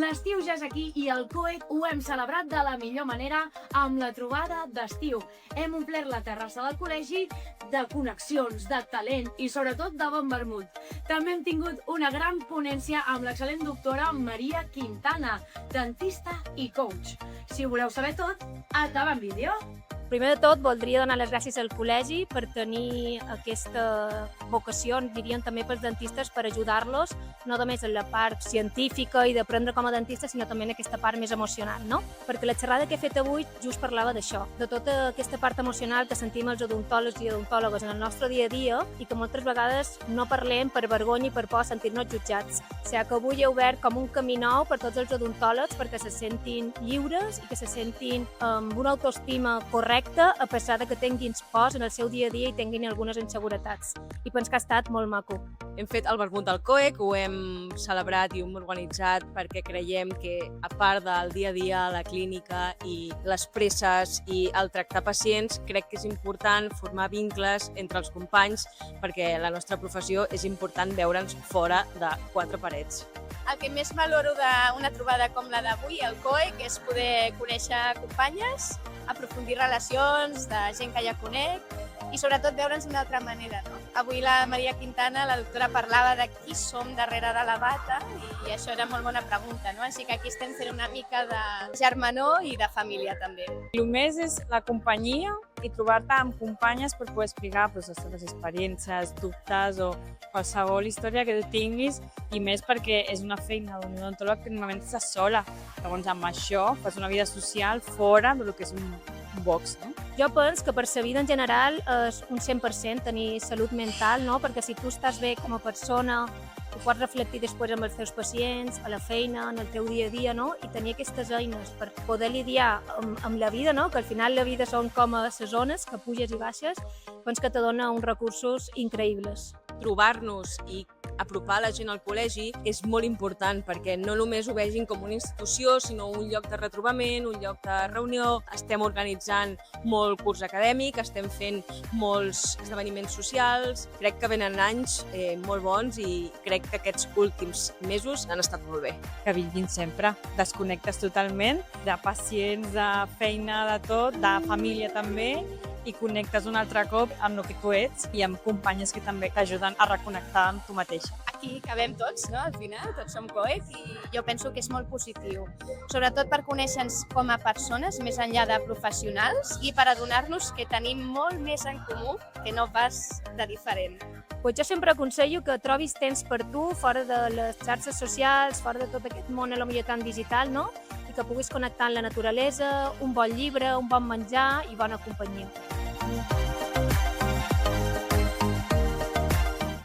L'estiu ja és aquí i el COEC ho hem celebrat de la millor manera amb la trobada d'estiu. Hem omplert la terrassa del col·legi de connexions, de talent i sobretot de bon vermut. També hem tingut una gran ponència amb l'excel·lent doctora Maria Quintana, dentista i coach. Si ho voleu saber tot, acaba en vídeo. Primer de tot, voldria donar les gràcies al col·legi per tenir aquesta vocació, diríem també pels dentistes, per ajudar-los, no només en la part científica i d'aprendre com a dentista, sinó també en aquesta part més emocional, no? Perquè la xerrada que he fet avui just parlava d'això, de tota aquesta part emocional que sentim els odontòlegs i odontòlogues en el nostre dia a dia i que moltes vegades no parlem per vergonya i per por a sentir-nos jutjats. O sigui que avui he obert com un camí nou per tots els odontòlegs perquè se sentin lliures i que se sentin amb una autoestima correcta a pesar de que tinguin pors en el seu dia a dia i tinguin algunes inseguretats. I penso que ha estat molt maco. Hem fet el vermut del COEC, ho hem celebrat i ho hem organitzat perquè creiem que, a part del dia a dia, la clínica i les presses i el tractar pacients, crec que és important formar vincles entre els companys perquè la nostra professió és important veure'ns fora de quatre parets. El que més valoro d'una trobada com la d'avui, el COEC, és poder conèixer companyes, aprofundir relacions de gent que ja conec i sobretot veure'ns d'una altra manera. No? Avui la Maria Quintana, la doctora, parlava de qui som darrere de la bata i això era molt bona pregunta, no? Així que aquí estem fent una mica de germanor i de família també. El més és la companyia i trobar-te amb companyes per poder explicar les teves experiències, dubtes o qualsevol història que tu tinguis i més perquè és una feina d'un odontòleg que normalment estàs sola. Llavors amb això fas una vida social fora del que és un box, no? Jo penso que per la vida en general és un 100% tenir salut mental, no? Perquè si tu estàs bé com a persona, ho pots reflectir després amb els teus pacients, a la feina, en el teu dia a dia, no? I tenir aquestes eines per poder lidiar amb la vida, no? Que al final la vida són com a les zones que puges i baixes, penso que te dona uns recursos increïbles. Trobar-nos i apropar la gent al col·legi és molt important perquè no només ho vegin com una institució, sinó un lloc de retrobament, un lloc de reunió. Estem organitzant molt curs acadèmic, estem fent molts esdeveniments socials. Crec que venen anys molt bons i crec que aquests últims mesos han estat molt bé. Que vinguin sempre. Desconnectes totalment de pacients, de feina, de tot, de família també, i connectes un altre cop amb el que tu ets i amb companyes que també t'ajuden a reconnectar amb tu mateixa. Aquí cabem tots, no? Al final, tots som COEC i jo penso que és molt positiu. Sobretot per conèixer-nos com a persones, més enllà de professionals, i per adonar-nos que tenim molt més en comú que no pas de diferent. Pues jo sempre aconsello que trobis temps per tu fora de les xarxes socials, fora de tot aquest món potser tan digital, no? I que puguis connectar amb la naturalesa, un bon llibre, un bon menjar i bona companyia.